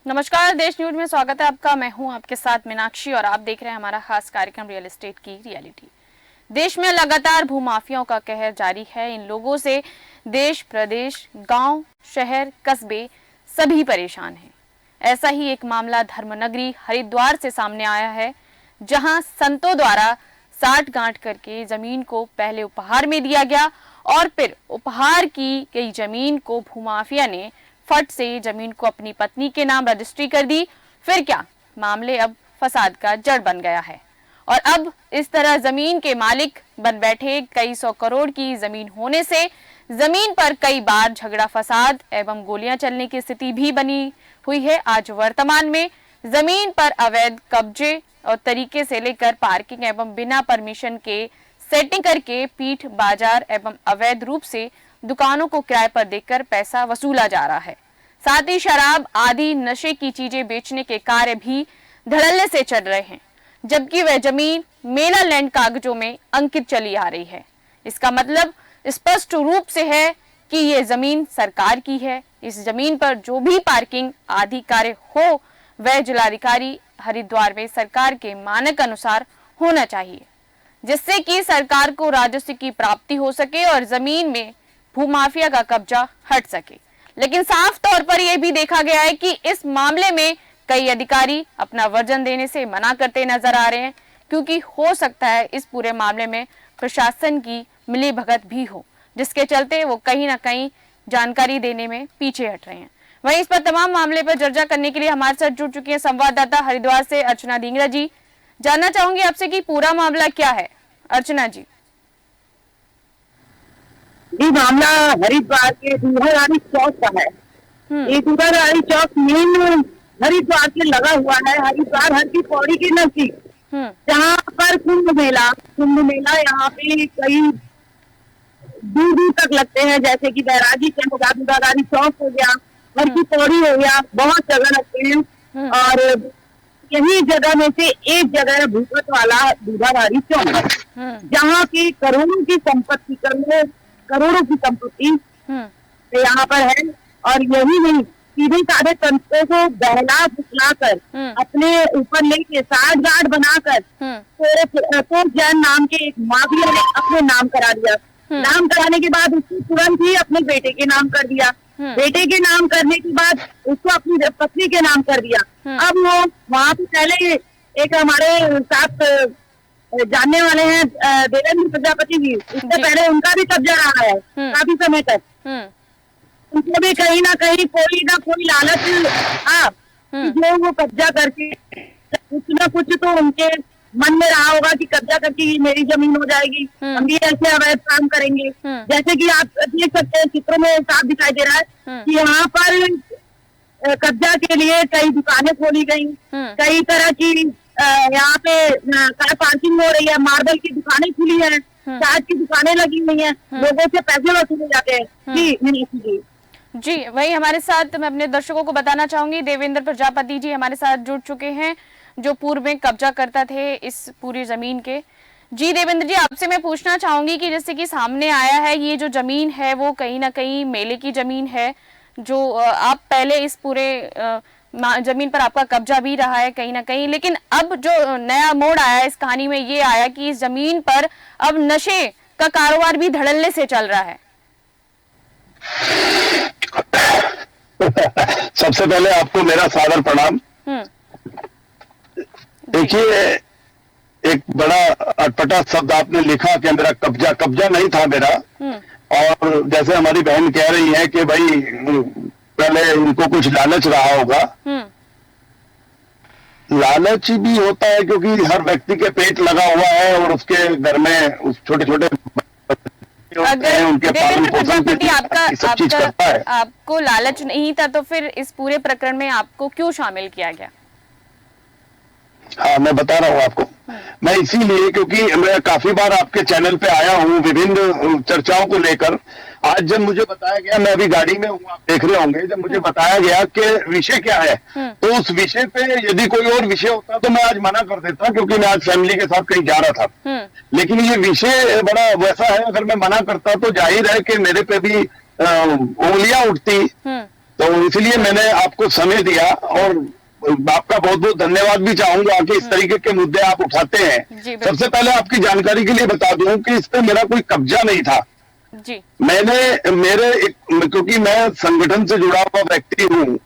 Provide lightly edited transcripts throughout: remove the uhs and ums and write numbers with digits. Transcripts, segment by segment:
नमस्कार, देश न्यूज में स्वागत है आपका। मैं हूं आपके साथ मीनाक्षी और आप देख रहे हैं हमारा खास कार्यक्रम रियल एस्टेट की रियलिटी। देश में लगातार भूमाफियाओं का कहर जारी है। इन लोगों से देश, प्रदेश, गांव, शहर, कस्बे सभी परेशान हैं। ऐसा ही एक मामला धर्मनगरी हरिद्वार से सामने आया है, जहां संतों द्वारा साठ गांठ करके जमीन को पहले उपहार में दिया गया और फिर उपहार की गई जमीन को भूमाफिया ने फट से जमीन को अपनी पत्नी के नाम रजिस्ट्री कर दी। फिर क्या, मामले अब फसाद का जड़ बन गया है और अब इस तरह जमीन के मालिक बन बैठे। कई सौ करोड़ की जमीन होने से जमीन पर कई बार झगड़ा, फसाद एवं गोलियां चलने की स्थिति भी बनी हुई है। आज वर्तमान में जमीन पर अवैध कब्जे और तरीके से लेकर पार्किंग एवं बिना परमिशन के सेटिंग करके पीठ बाजार एवं अवैध रूप से दुकानों को किराए पर देकर पैसा वसूला जा रहा है। साथ ही शराब आदि नशे की चीजें बेचने के कार्य भी धड़ल्ले से चल रहे हैं, जबकि वह जमीन मेला लैंड कागजों में अंकित चली आ रही है। इसका मतलब स्पष्ट रूप से है कि ये जमीन सरकार की है। इस जमीन पर जो भी पार्किंग आदि कार्य हो वह जिलाधिकारी हरिद्वार में सरकार के मानक अनुसार होना चाहिए, जिससे कि सरकार को राजस्व की प्राप्ति हो सके और जमीन में भूमाफिया का कब्जा हट सके। लेकिन साफ तौर पर यह भी देखा गया है कि इस मामले में कई अधिकारी अपना वर्जन देने से मना करते नजर आ रहे हैं, क्योंकि हो सकता है इस पूरे मामले में प्रशासन की मिलीभगत भी हो, जिसके चलते वो कहीं ना कहीं जानकारी देने में पीछे हट रहे हैं। वहीं इस पर तमाम मामले पर चर्चा करने के लिए हमारे साथ जुड़ चुकी है संवाददाता हरिद्वार से अर्चना ढींगरा जी। जानना चाहूंगी आपसे कि पूरा मामला क्या है। अर्चना जी। ये मामला हरिद्वार के दूधरानी चौक का है। ये दूधरानी चौक मेन हरिद्वार से लगा हुआ है, हरिद्वार हर की पौड़ी के नजदीक, जहाँ पर कुंभ मेला यहाँ पे कई दूर दूर तक लगते हैं। जैसे कि बैरागी चौक हो गया, दूधरानी चौक हो गया, हर की पौड़ी हो गया, बहुत जगह लगते हैं। और यही जगह में से एक जगह है भूपत वाला दूधरानी चौक, जहाँ की करोड़ों की संपत्ति यहाँ पर है। और यही नहीं, सीधे साधे संतों को बहला फुसला कर अपने ऊपर लेके साठ गांठ बनाकर तो जैन नाम के एक माफिया ने अपने नाम करा दिया। नाम कराने के बाद उसको तुरंत ही अपने बेटे के नाम कर दिया। बेटे के नाम करने के बाद उसको अपनी पत्नी के नाम कर दिया। अब वो वहाँ पे पहले एक हमारे साथ जानने वाले हैं देवेंद्र प्रजापति जी, उससे पहले उनका भी कब्जा रहा है काफी समय तक। उनको भी कहीं ना कोई लालच था, जो वो कब्जा करके कुछ ना कुछ तो उनके मन में रहा होगा कि कब्जा करके मेरी जमीन हो जाएगी, हम भी ऐसे अवैध काम करेंगे। जैसे कि आप देख सकते हैं चित्रों में साफ दिखाई दे रहा है कि यहाँ पर कब्जा के लिए कई दुकानें खोली गई, कई तरह की यहाँ पे कार पार्किंग हो रही है, मार्बल की दुकानें खुली हैं, चाट की दुकानें लगी हुई हैं, लोगों से पैसे वसूले जाते हैं। जी, वही हमारे साथ मैं अपने दर्शकों को बताना चाहूंगी, देवेंद्र प्रजापति जी हमारे साथ जुड़ चुके हैं, जो पूर्व में कब्जा करता थे इस पूरी जमीन के। जी देवेंद्र जी, आपसे मैं पूछना चाहूंगी कि जैसे कि सामने आया है ये जो जमीन है वो कहीं ना कहीं मेले की जमीन है, जो आप पहले इस पूरे जमीन पर आपका कब्जा भी रहा है कहीं ना कहीं, लेकिन अब जो नया मोड़ आया है इस कहानी में ये आया कि इस जमीन पर अब नशे का कारोबार भी धड़ल्ले से चल रहा है। सबसे पहले आपको मेरा सादर प्रणाम। देखिए, एक बड़ा अटपटा शब्द आपने लिखा कि मेरा कब्जा नहीं था मेरा। और जैसे हमारी बहन कह रही है कि भाई पहले उनको कुछ लालच रहा होगा। लालच भी होता है क्योंकि हर व्यक्ति के पेट लगा हुआ है और उसके घर में उस छोटे छोटे अगर देवेंद्र प्रजापति आपको लालच नहीं था तो फिर इस पूरे प्रकरण में आपको क्यों शामिल किया गया? हाँ, मैं बता रहा हूँ आपको। मैं इसीलिए क्योंकि मैं काफी बार आपके चैनल पे आया हूँ विभिन्न चर्चाओं को लेकर। आज जब मुझे बताया गया, मैं अभी गाड़ी में हूँ, आप देख रहे होंगे, जब मुझे बताया गया कि विषय क्या है, तो उस विषय पे यदि कोई और विषय होता तो मैं आज मना कर देता, क्योंकि मैं आज फैमिली के साथ कहीं जा रहा था। लेकिन ये विषय बड़ा वैसा है, अगर मैं मना करता तो जाहिर है कि मेरे पे भी उंगलियां उठती तो इसलिए मैंने आपको समय दिया और आपका बहुत बहुत धन्यवाद भी चाहूंगा कि इस तरीके के मुद्दे आप उठाते हैं। सबसे पहले आपकी जानकारी के लिए बता दूं कि इस पे मेरा कोई कब्जा नहीं था जी। क्योंकि मैं संगठन से जुड़ा हुआ व्यक्ति हूँ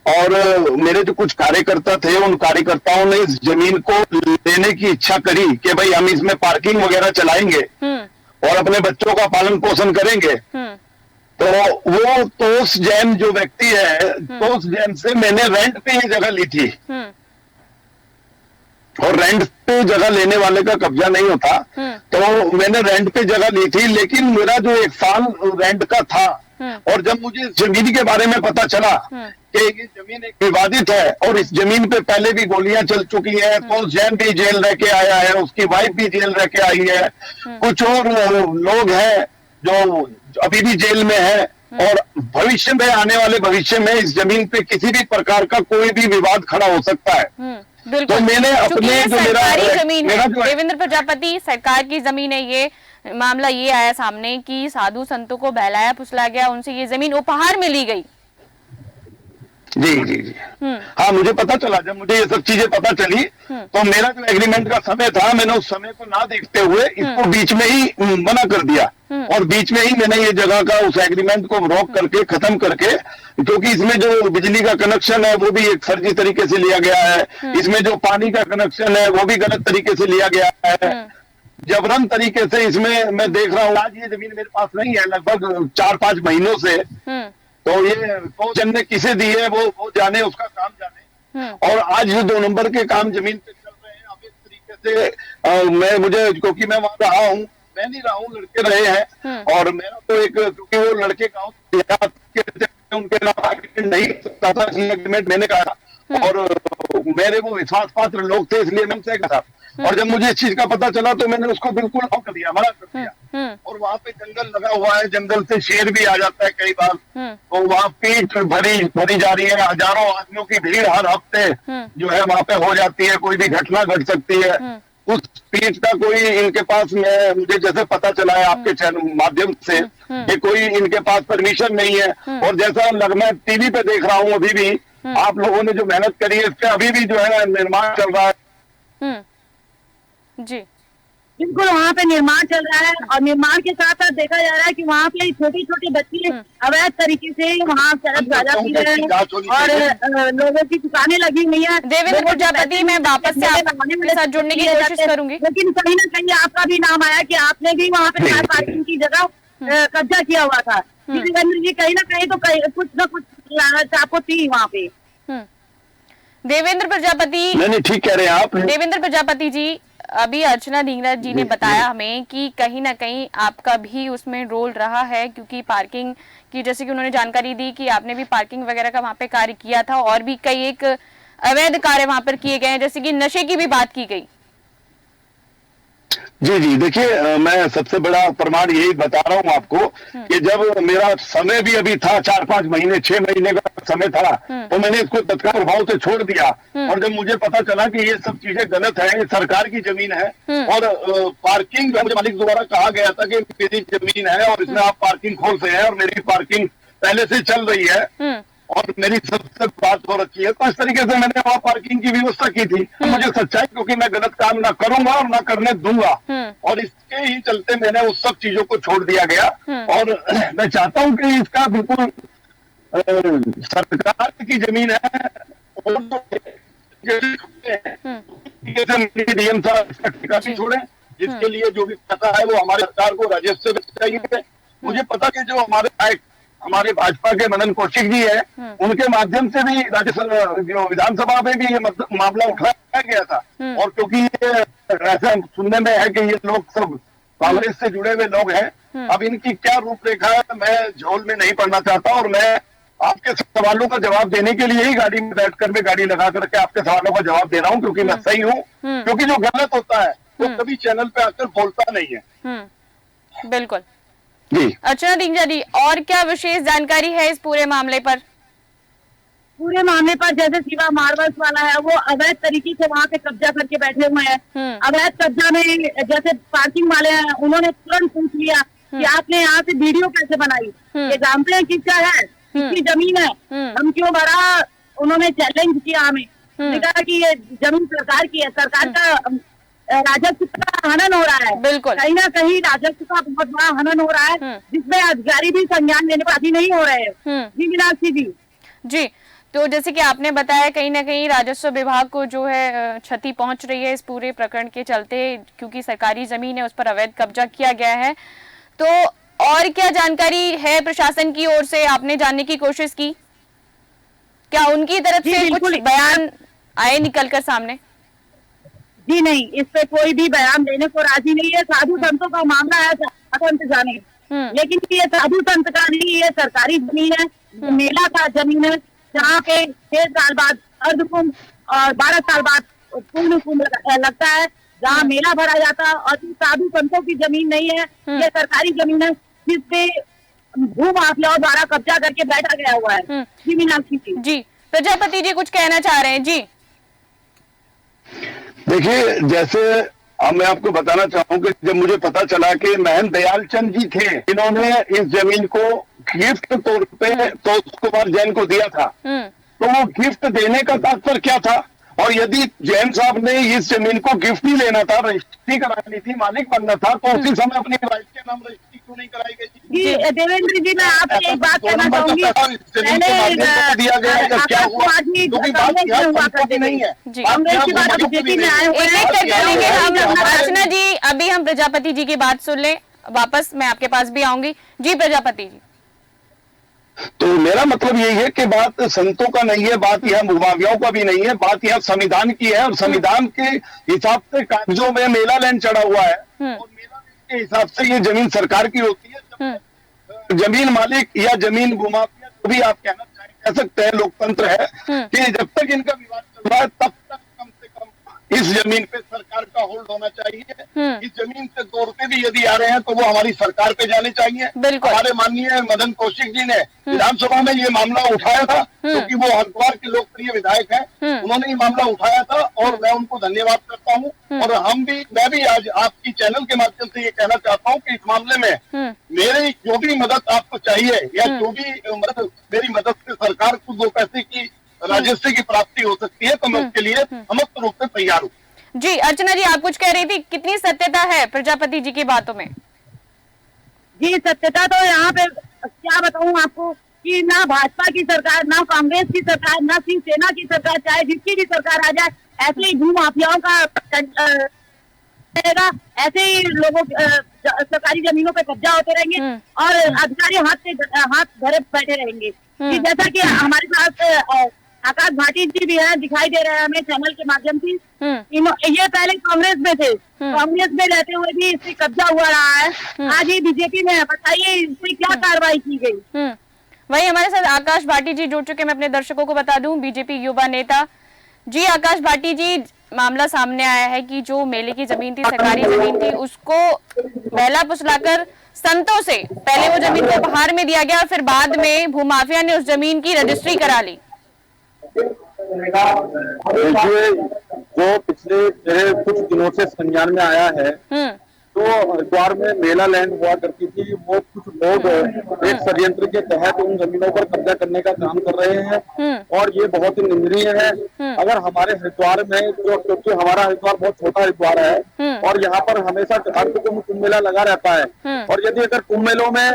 और मेरे जो कुछ कार्यकर्ता थे उन कार्यकर्ताओं ने इस जमीन को लेने की इच्छा करी कि भाई हम इसमें पार्किंग वगैरह चलाएंगे और अपने बच्चों का पालन पोषण करेंगे। तो वो तोस जैन जो व्यक्ति है, तोस जैन से मैंने रेंट पे ये जगह ली थी और रेंट पे जगह लेने वाले का कब्जा नहीं होता। तो मैंने रेंट पे जगह ली थी, लेकिन मेरा जो 1 साल रेंट का था और जब मुझे जमीन के बारे में पता चला कि ये जमीन एक विवादित है और इस जमीन पे पहले भी गोलियां चल चुकी है, तो जैन भी जेल रह के आया है, उसकी वाइफ भी जेल रह के आई है, कुछ और लोग हैं जो अभी भी जेल में है और भविष्य में आने वाले भविष्य में इस जमीन पे किसी भी प्रकार का कोई भी विवाद खड़ा हो सकता है। तो मैंने अपने जो मेरा देवेंद्र प्रजापति सरकार की जमीन है, ये मामला ये आया सामने कि साधु संतों को बहलाया फुसला गया, उनसे ये जमीन उपहार में ली गई। जी जी जी हाँ, मुझे पता चला, जब मुझे ये सब चीजें पता चली तो मेरा जो एग्रीमेंट का समय था मैंने उस समय को ना देखते हुए इसको बीच में ही मना कर दिया और बीच में ही मैंने ये जगह का उस एग्रीमेंट को रोक करके खत्म करके, क्योंकि इसमें जो बिजली का कनेक्शन है वो भी एक फर्जी तरीके से लिया गया है, इसमें जो पानी का कनेक्शन है वो भी गलत तरीके से लिया गया है, जबरन तरीके से इसमें मैं देख रहा हूँ। आज ये जमीन मेरे पास नहीं है लगभग 4-5 महीनों से, तो ये जन ने किसे दी है वो जाने, उसका काम जाने। और आज जो 2 नंबर के काम जमीन पे चल रहे हैं अब इस तरीके से मुझे, क्योंकि मैं वहां रहा हूँ, मैं नहीं रहा हूँ, लड़के रहे हैं और मेरा तो एक, क्योंकि वो लड़के गाँव के उनके नाम नहीं कर सकता था, इसलिए एग्रीमेंट मैंने कहा और मेरे वो विश्वास पात्र लोग थे इसलिए मैंने कहा। और जब मुझे इस चीज का पता चला तो मैंने उसको बिल्कुल ऑफ कर दिया, मना कर दिया। और वहाँ पे जंगल लगा हुआ है, जंगल से शेर भी आ जाता है कई बार, तो वहाँ पीट भरी जा रही है, हजारों आदमियों की भीड़ हर हफ्ते जो है वहाँ पे हो जाती है, कोई भी घटना घट सकती है। उस पीट का कोई इनके पास, मुझे जैसे पता चला है आपके चैनल माध्यम से कि कोई इनके पास परमिशन नहीं है। और जैसा मैं टीवी पे देख रहा हूँ अभी भी आप लोगों ने जो मेहनत करी है इसका अभी भी जो है निर्माण चल रहा है। जी बिल्कुल, वहाँ पे निर्माण चल रहा है और निर्माण के साथ साथ देखा जा रहा है कि वहाँ पे छोटे छोटे बच्चे अवैध तरीके से वहाँ सड़क गाजा पी रहे हैं और लोगों की दुकानें लगी हुई है। देवेंद्र प्रजापति, मैं वापस से आपके साथ जुड़ने की कोशिश करूंगी, लेकिन कहीं ना कहीं आपका भी नाम आया कि आपने भी वहाँ पे कार पार्किंग की जगह कब्जा किया हुआ था। देवेंद्र जी, कहीं ना कहीं तो कुछ न कुछ आपको थी वहाँ पे। देवेंद्र प्रजापति, नहीं ठीक कह रहे हैं आप। देवेंद्र प्रजापति जी, अभी अर्चना ढींगरा जी ने बताया हमें कि कहीं ना कहीं आपका भी उसमें रोल रहा है, क्योंकि पार्किंग की, जैसे कि उन्होंने जानकारी दी कि आपने भी पार्किंग वगैरह का वहाँ पे कार्य किया था और भी कई एक अवैध कार्य वहाँ पर किए गए हैं, जैसे कि नशे की भी बात की गई। जी देखिए, मैं सबसे बड़ा प्रमाण यही बता रहा हूँ आपको कि जब मेरा समय भी अभी था 4-5 महीने 6 महीने का समय था, तो मैंने इसको तत्काल प्रभाव से छोड़ दिया। और जब मुझे पता चला कि ये सब चीजें गलत है, ये सरकार की जमीन है और पार्किंग मुझे मालिक द्वारा कहा गया था कि मेरी जमीन है और इसमें आप पार्किंग खोल से हैं और मेरी पार्किंग पहले से चल रही है और मेरी सबसे बात हो रखी है, तो इस तरीके से मैंने वहाँ पार्किंग की व्यवस्था की थी। मुझे सच्चाई, क्योंकि मैं गलत काम ना करूंगा और ना करने दूंगा, और इसके ही चलते मैंने उस सब चीजों को छोड़ दिया गया। और मैं चाहता हूँ कि इसका बिल्कुल सरकार की जमीन है डीएम साहब इसका ठेका भी छोड़े, जिसके लिए जो भी पैसा है वो हमारे सरकार को राजस्व से चाहिए। मुझे पता कि जो हमारे भाजपा के मदन कौशिक जी है, उनके माध्यम से भी जो विधानसभा में भी ये मामला उठाया गया था। और क्योंकि ये ऐसा सुनने में है कि ये लोग सब कांग्रेस से जुड़े हुए लोग हैं, अब इनकी क्या रूपरेखा है मैं झोल में नहीं पड़ना चाहता। और मैं आपके सवालों का जवाब देने के लिए ही गाड़ी में बैठकर मैं गाड़ी लगा करके आपके सवालों का जवाब दे रहा हूँ, क्योंकि मैं सही हूँ। क्योंकि जो गलत होता है वो कभी चैनल पे आकर बोलता नहीं है। बिल्कुल जी। अर्चना ढींगरा जी, और क्या विशेष जानकारी है इस पूरे मामले पर? पूरे मामले पर जैसे शिवा मार्बल्स वाला है, वो अवैध तरीके से वहाँ पे कब्जा करके बैठे हुए हैं। अवैध कब्जा में जैसे पार्किंग वाले हैं, उन्होंने तुरंत पूछ लिया कि आपने यहाँ से वीडियो कैसे बनाई, ये जानते हैं किसका है? इसकी जमीन है, हम क्यों भरा? उन्होंने चैलेंज किया हमें, कहा कि ये जमीन सरकार की है, सरकार का राजस्व का हनन हो रहा है। बिल्कुल, कहीं ना कहीं राजस्व का बहुत बड़ा हनन हो रहा है, जिसमें अधिकारी भी संज्ञान लेने पर राजी नहीं हो रहे हैं। जी मीनाक्षी जी। जी, तो जैसे कि आपने बताया कहीं ना कहीं राजस्व विभाग को जो है क्षति पहुंच रही है इस पूरे प्रकरण के चलते, क्योंकि सरकारी जमीन है उस पर अवैध कब्जा किया गया है। तो और क्या जानकारी है प्रशासन की ओर से, आपने जानने की कोशिश की? क्या उनकी तरफ से कुछ बयान आए निकल कर सामने? जी नहीं, इस पे कोई भी बयान देने को राजी नहीं है। साधु संतों का मामला है, संत जाने, लेकिन ये साधु संत का नहीं, ये सरकारी जमीन है, मेला का जमीन है, जहाँ पे 6 साल बाद अर्धकुंभ और 12 साल बाद पूर्ण कुंभ लगता है, जहाँ मेला भरा जाता है। और साधु संतों की जमीन नहीं है, ये सरकारी जमीन है, जिसपे भू माफियाओं द्वारा कब्जा करके बैठा गया हुआ है। जी मीनाक्षी जी। जी, प्रजापति जी कुछ कहना चाह रहे हैं? जी देखिए, जैसे अब मैं आपको बताना चाहूंगा कि जब मुझे पता चला कि महन दयाल चंद जी थे, इन्होंने इस जमीन को गिफ्ट तौर पे तोष कुमार जैन को दिया था, तो वो गिफ्ट देने का तात्पर्य क्या था? और यदि जैन साहब ने इस जमीन को गिफ्ट ही लेना था, रजिस्ट्री करानी थी, मालिक बनना था, तो उसी समय अपनी वाइफ के नाम रजिस्ट्री क्यों नहीं कराई गई? जी देवेंद्र जी, मैं आपसे एक बात कहना चाहूंगी, दिया गया है, जब क्या हुआ? क्योंकि बात नहीं है, अर्चना जी, अभी हम प्रजापति जी की बात सुन ले, वापस मैं आपके पास भी आऊंगी। जी प्रजापति जी। तो मेरा मतलब यही है कि बात संतों का नहीं है, बात यह भूमाफियाओं का भी नहीं है, बात यह संविधान की है। और संविधान के हिसाब से कागजों में मेला लैंड चढ़ा हुआ है, और मेला लैंड के हिसाब से ये जमीन सरकार की होती है। जमीन मालिक या जमीन भूमाफिया, जो भी आप कहना कह सकते हैं, लोकतंत्र है कि जब तक इनका विवाद चल रहा है तब तक कम से कम इस जमीन पे सरकार का होल्ड होना चाहिए। इस जमीन से 2 रुपए भी यदि आ रहे हैं तो वो हमारी सरकार पे जाने चाहिए। हमारे माननीय मदन कौशिक जी ने विधानसभा में ये मामला उठाया था, क्योंकि वो हरिद्वार के लोकप्रिय विधायक हैं, उन्होंने ये मामला उठाया था और मैं उनको धन्यवाद करता हूँ। और मैं भी आज आपकी चैनल के माध्यम से ये कहना चाहता हूँ कि इस मामले में मेरी जो भी मदद आपको चाहिए, या जो भी मदद मेरी मदद से सरकार को 2 पैसे की राजस्व की प्राप्ति हो सकती है, तो मैं उसके लिए समस्त रूप से तैयार हूँ। जी अर्चना जी, आप कुछ कह रही थी, कितनी सत्यता है प्रजापति जी की बातों में? जी सत्यता तो यहाँ पे क्या बताऊँ आपको कि ना भाजपा की सरकार, ना कांग्रेस की सरकार, ना शिवसेना की सरकार, चाहे जिसकी भी सरकार आ जाए, ऐसे ही भू माफियाओं का ऐसे ही लोगों सरकारी जमीनों पे कब्जा होते रहेंगे और अधिकारी हाथ धरे बैठे रहेंगे। कि जैसा कि हमारे साथ आकाश भाटी जी भी है, दिखाई दे रहे हैं हमें चैनल के माध्यम से। ये पहले कांग्रेस में थे, कांग्रेस में रहते हुए भी इस पे कब्जा हुआ रहा है, आज ये बीजेपी में है। बताइए इस पे क्या कार्रवाई की गई? वही हमारे साथ आकाश भाटी जी जुड़ चुके। मैं अपने दर्शकों को बता दूं, बीजेपी युवा नेता। जी आकाश भाटी जी, मामला सामने आया है कि जो मेले की जमीन थी, सरकारी जमीन थी, उसको बहला फुसलाकर संतों से पहले वो जमीन को उपहार में दिया गया और फिर बाद में भूमाफिया ने उस जमीन की रजिस्ट्री करा ली। देखिए, जो पिछले कुछ दिनों से संज्ञान में आया है, तो हरिद्वार में मेला लैंड हुआ करती थी, वो कुछ लोग एक षड्यंत्र के तहत उन जमीनों पर कब्जा करने का काम कर रहे हैं, और ये बहुत ही निंदनीय है। अगर हमारे हरिद्वार में क्योंकि हमारा हरिद्वार बहुत छोटा हरिद्वार है और यहाँ पर हमेशा कुंभ मेला लगा रहता है, और यदि अगर कुंभ मेलों में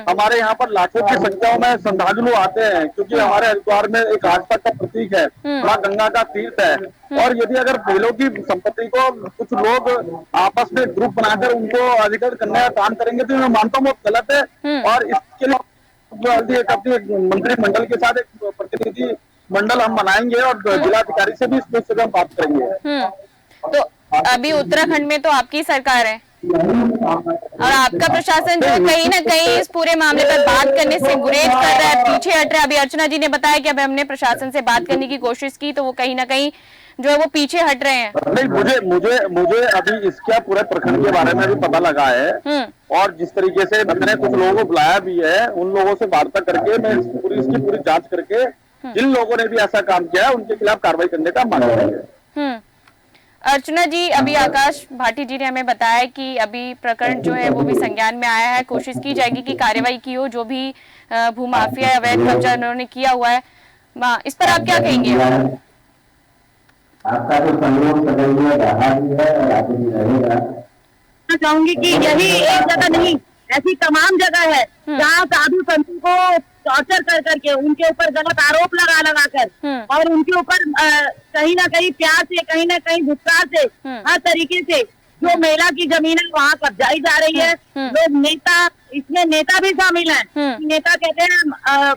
हमारे यहाँ पर लाखों की संख्याओं में श्रद्धालु आते हैं, क्योंकि हमारे हरिद्वार में एक आस्था का प्रतीक है, माँ गंगा का तीर्थ है, और यदि अगर मेलों की संपत्ति को कुछ लोग आपस में ग्रुप बनाकर उनको अधिकृत करने का काम करेंगे, तो मैं मानता हूँ बहुत गलत है। और इसके लिए अपने मंत्रिमंडल के साथ एक प्रतिनिधि मंडल हम बनाएंगे और जिलाधिकारी से भी इस विषय में बात करेंगे। तो अभी उत्तराखंड में तो आपकी सरकार है और आपका प्रशासन जो कहीं ना कहीं इस पूरे मामले पर बात करने से गुरेज कर रहा है, पीछे हट रहा है। अभी अर्चना जी ने बताया कि अब हमने प्रशासन से बात करने की कोशिश की, तो वो कहीं ना कहीं जो है वो पीछे हट रहे हैं। नहीं, मुझे अभी इसका पूरे प्रखंड के बारे में भी पता लगा है, और जिस तरीके से मैंने कुछ लोगों को बुलाया भी है, उन लोगों से वार्ता करके मैं इसकी पूरी जांच करके जिन लोगों ने भी ऐसा काम किया है उनके खिलाफ कार्रवाई करने का मांग करेंगे। अर्चना जी, अभी आकाश भाटी जी ने हमें बताया कि अभी प्रकरण जो है वो भी संज्ञान में आया है, कोशिश की जाएगी कि कार्रवाई की हो, जो भी भूमाफिया अवैध कब्जा उन्होंने किया हुआ है। इस पर आप क्या कहेंगे? आपका तो सहयोग रहा भी है और आगे भी रहेगा। मैं चाहूंगी कि यही एक जगह नहीं, ऐसी तमाम जगह है जहाँ साधु संतों को टॉर्चर कर करके उनके ऊपर गलत आरोप लगा कर और उनके ऊपर कहीं ना कहीं प्यार से, कहीं ना कहीं भुगतान से, हर तरीके से जो महिला की जमीन है वहाँ कब्जाई जा रही है। लोग नेता, इसमें नेता भी शामिल है। नेता कहते हैं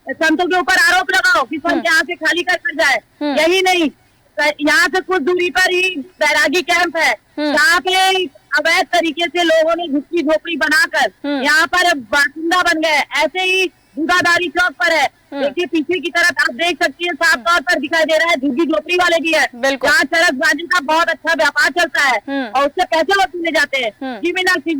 संतों के ऊपर आरोप लगाओ कि संत यहाँ से खाली कर जाए। यही नहीं, यहाँ से कुछ दूरी पर ही बैरागी कैंप है जहाँ पे अवैध तरीके से लोगों ने झुग्गी झोपड़ी बनाकर यहाँ पर बासिंदा बन गए। ऐसे ही दूधाधारी चौक पर है, देखिए पीछे की तरफ आप देख सकती हैं, साफ तौर पर दिखाई दे रहा है झुग्गी झोपड़ी वाले भी है, जहाँ चरसबाजी का बहुत अच्छा व्यापार चलता है और उससे पैसे वसूले जाते हैं। जी मीनाक्षी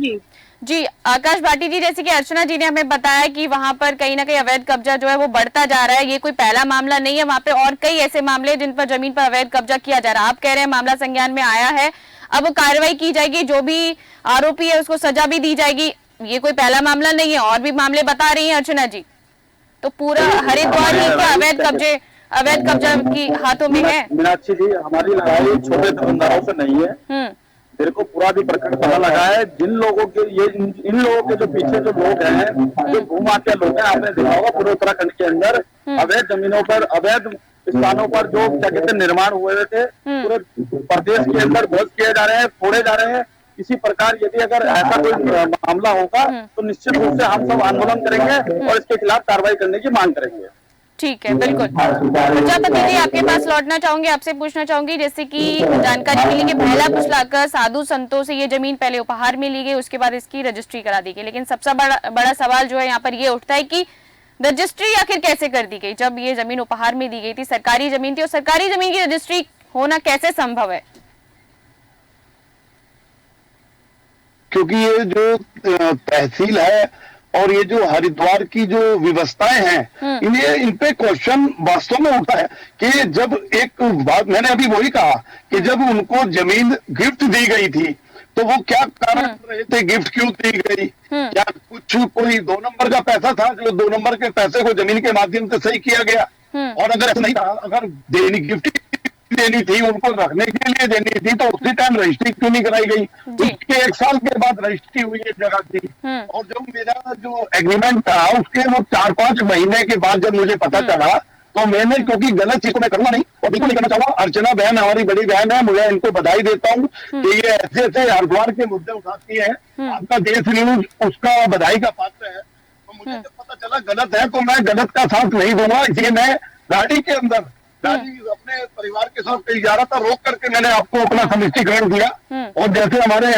जी। आकाश भाटी जी, जैसे कि अर्चना जी ने हमें बताया कि वहां पर कहीं ना कहीं अवैध कब्जा जो है वो बढ़ता जा रहा है। ये कोई पहला मामला नहीं है, वहां पे और कई ऐसे मामले जिन पर जमीन पर अवैध कब्जा किया जा रहा है। आप कह रहे हैं मामला संज्ञान में आया है, अब कार्रवाई की जाएगी, जो भी आरोपी है उसको सजा भी दी जाएगी। ये कोई पहला मामला नहीं है, और भी मामले बता रही है अर्चना जी। तो पूरा हरिद्वार ही क्या अवैध कब्जा की हाथों में है? मीनाक्षी जी, हमारी लड़ाई छोटे दुकानदारों से नहीं है। मेरे को पूरा भी प्रकरण पता लगा है। जिन लोगों के इन लोगों के जो पीछे जो लोग हैं, जो भूमाफिया लोग हैं, आपने देखा होगा पूरे उत्तराखंड के अंदर अवैध जमीनों पर, अवैध स्थानों पर जो क्या कहते हैं निर्माण हुए थे, पूरे प्रदेश के अंदर ध्वस्त किए जा रहे हैं, फोड़े जा रहे हैं। इसी प्रकार यदि अगर ऐसा कोई मामला होगा तो निश्चित रूप से हम सब आंदोलन करेंगे और इसके खिलाफ कार्रवाई करने की मांग करेंगे। ठीक है, बिल्कुल। प्रजापति जी, आपके पास लौटना चाहूंगी, आपसे पूछना चाहूंगी, जैसे कि जानकारी मिली कि बहला फुसलाकर साधु संतों से ये जमीन पहले उपहार में ली गई, उसके बाद इसकी रजिस्ट्री करा दी गई। लेकिन सबसे बड़ा सवाल जो है यहाँ पर ये उठता है कि रजिस्ट्री आखिर कैसे कर दी गई? जब ये जमीन उपहार में दी गई थी, सरकारी जमीन थी, और सरकारी जमीन की रजिस्ट्री होना कैसे संभव है? क्योंकि ये जो तहसील है और ये जो हरिद्वार की जो व्यवस्थाएं हैं, इन पे क्वेश्चन वास्तव में उठा है कि जब एक बात मैंने अभी वही कहा कि जब उनको जमीन गिफ्ट दी गई थी तो वो क्या कारण रहे थे, गिफ्ट क्यों दी गई? क्या कुछ कोई 2 नंबर का पैसा था जो 2 नंबर के पैसे को जमीन के माध्यम से सही किया गया? और अगर ऐसा नहीं था, अगर गिफ्ट देनी थी, उनको रखने के लिए देनी थी, तो उसी टाइम रजिस्ट्री क्यों नहीं कराई गई? उसके 1 साल के बाद रजिस्ट्री हुई है जगह की। और जो मेरा जो एग्रीमेंट था उसके वो 4-5 महीने के बाद जब मुझे पता चला तो मैंने, क्योंकि गलत चीज को मैं करूंगा नहीं और बिल्कुल नहीं करना चाहूंगा। अर्चना बहन हमारी बड़ी बहन है, मुझे इनको बधाई देता हूँ कि ये ऐसे ऐसे हरिद्वार के मुद्दे उठाती है। आपका देश न्यूज उसका बधाई का पात्र है। तो मुझे जब पता चला गलत है तो मैं गलत का साथ नहीं दूंगा, इसलिए मैं गाड़ी के अंदर अपने परिवार के साथ कहीं जा रहा था, रोक करके मैंने आपको अपना समिष्टीकरण दिया। और जैसे हमारे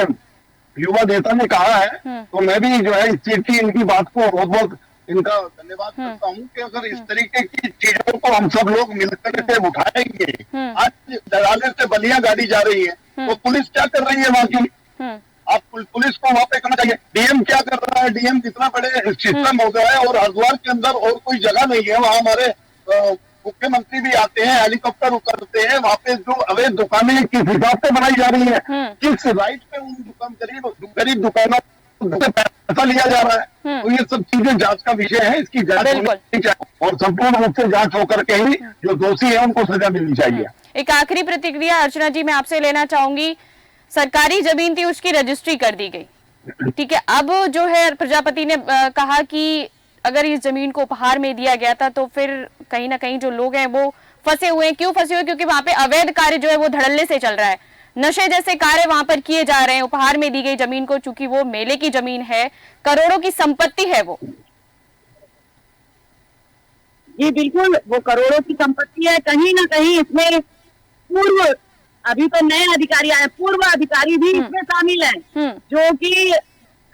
युवा नेता ने कहा है तो मैं भी जो है इस चीज की, इनकी बात को बहुत बहुत इनका धन्यवाद करता हूँ कि अगर इस तरीके की चीजों को हम सब लोग मिलकर के उठाएंगे। आज दलाले से बलिया गाड़ी जा रही है तो पुलिस क्या कर रही है वहाँ की? आप पुलिस को वहाँ पे करना चाहिए। डीएम क्या कर रहा है? डीएम कितना बड़े सिस्टम हो गया है और हरिद्वार के अंदर और कोई जगह नहीं है। वहाँ हमारे मुख्यमंत्री भी आते हैं, हेलीकॉप्टर उतरते हैं। वहाँ पे जो अवैध दुकानें किस हिसाब से बनाई जा रही है, किस राइट पे उन गरीब दुकानों से पैसा लिया जा रहा है, तो ये सब चीजें जांच का विषय है। इसकी जांच होनी चाहिए और संपूर्ण रूप से जांच होकर के ही जो दोषी है उनको सजा मिलनी चाहिए। एक आखिरी प्रतिक्रिया अर्चना जी मैं आपसे लेना चाहूंगी। सरकारी जमीन थी, उसकी रजिस्ट्री कर दी गई, ठीक है। अब जो है प्रजापति ने कहा कि अगर इस जमीन को उपहार में दिया गया था तो फिर कहीं ना कहीं जो लोग हैं वो फंसे हुए हैं। क्यों फंसे हुए? क्योंकि वहां पे अवैध कार्य जो है वो धड़ल्ले से चल रहा है, नशे जैसे कार्य वहां पर किए जा रहे हैं। उपहार में दी गई जमीन को, चूंकि वो मेले की जमीन है, करोड़ों की संपत्ति है वो। जी बिल्कुल, वो करोड़ों की संपत्ति है। कहीं ना कहीं इसमें पूर्व, अभी तो नए अधिकारी आए, पूर्व अधिकारी भी इसमें शामिल है, जो कि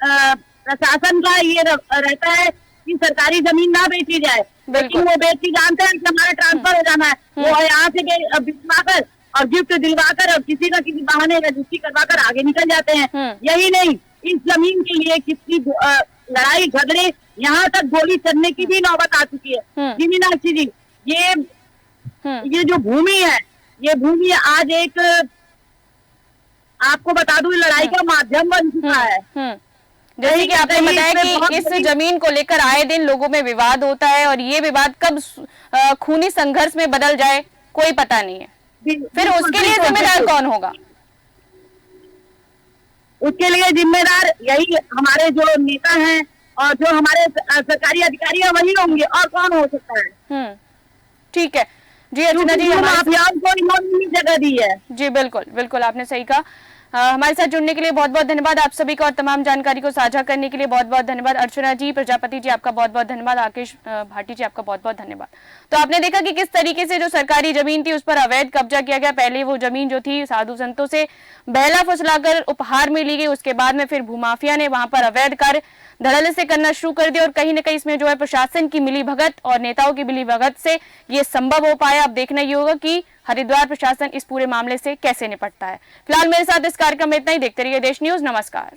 प्रशासन का ये रहता है कि सरकारी जमीन ना बेची जाए, लेकिन वो बेची जानते हैं कि हमारा ट्रांसफर हो जाना है। वो यहाँ से बिछवाकर और गिफ्ट दिलवाकर और किसी न किसी बहाने रजिस्ट्री करवाकर आगे निकल जाते हैं। यही नहीं, इस जमीन के लिए किसी लड़ाई झगड़े, यहाँ तक गोली चलने की भी नौबत आ चुकी है। जी मीनाक्षी जी, ये जो भूमि है, ये भूमि आज एक आपको बता दूं, लड़ाई का माध्यम बन चुका है। जैसे कि आपने बताया कि इस जमीन को लेकर आए दिन लोगों में विवाद होता है और ये विवाद कब खूनी संघर्ष में बदल जाए कोई पता नहीं है। फिर उसके लिए जिम्मेदार कौन होगा? उसके लिए जिम्मेदार यही हमारे जो नेता हैं और जो हमारे सरकारी अधिकारी हैं वही होंगे, और कौन हो सकता है। ठीक है जी अर्चना जी, माफियाओं को इन्होंने जगह दी है। जी बिल्कुल बिल्कुल, आपने सही कहा। हमारे साथ जुड़ने के लिए बहुत बहुत धन्यवाद आप सभी का और तमाम जानकारी को साझा करने के लिए बहुत बहुत धन्यवाद। अर्चना जी, प्रजापति जी आपका बहुत बहुत धन्यवाद, आकेश भाटी जी आपका बहुत बहुत धन्यवाद। तो आपने देखा कि किस तरीके से जो सरकारी जमीन थी उस पर अवैध कब्जा किया गया। पहले वो जमीन जो थी साधु संतों से बहला फुसलाकर उपहार में ली गई, उसके बाद में फिर भूमाफिया ने वहां पर अवैध कार्य धड़ल्ले से करना शुरू कर दिया और कहीं ना कहीं इसमें जो है प्रशासन की मिलीभगत और नेताओं की मिलीभगत से ये संभव हो पाया। अब देखना ये होगा कि हरिद्वार प्रशासन इस पूरे मामले से कैसे निपटता है। फिलहाल मेरे साथ इस कार्यक्रम में इतना ही। देखते रहिए देश न्यूज। नमस्कार।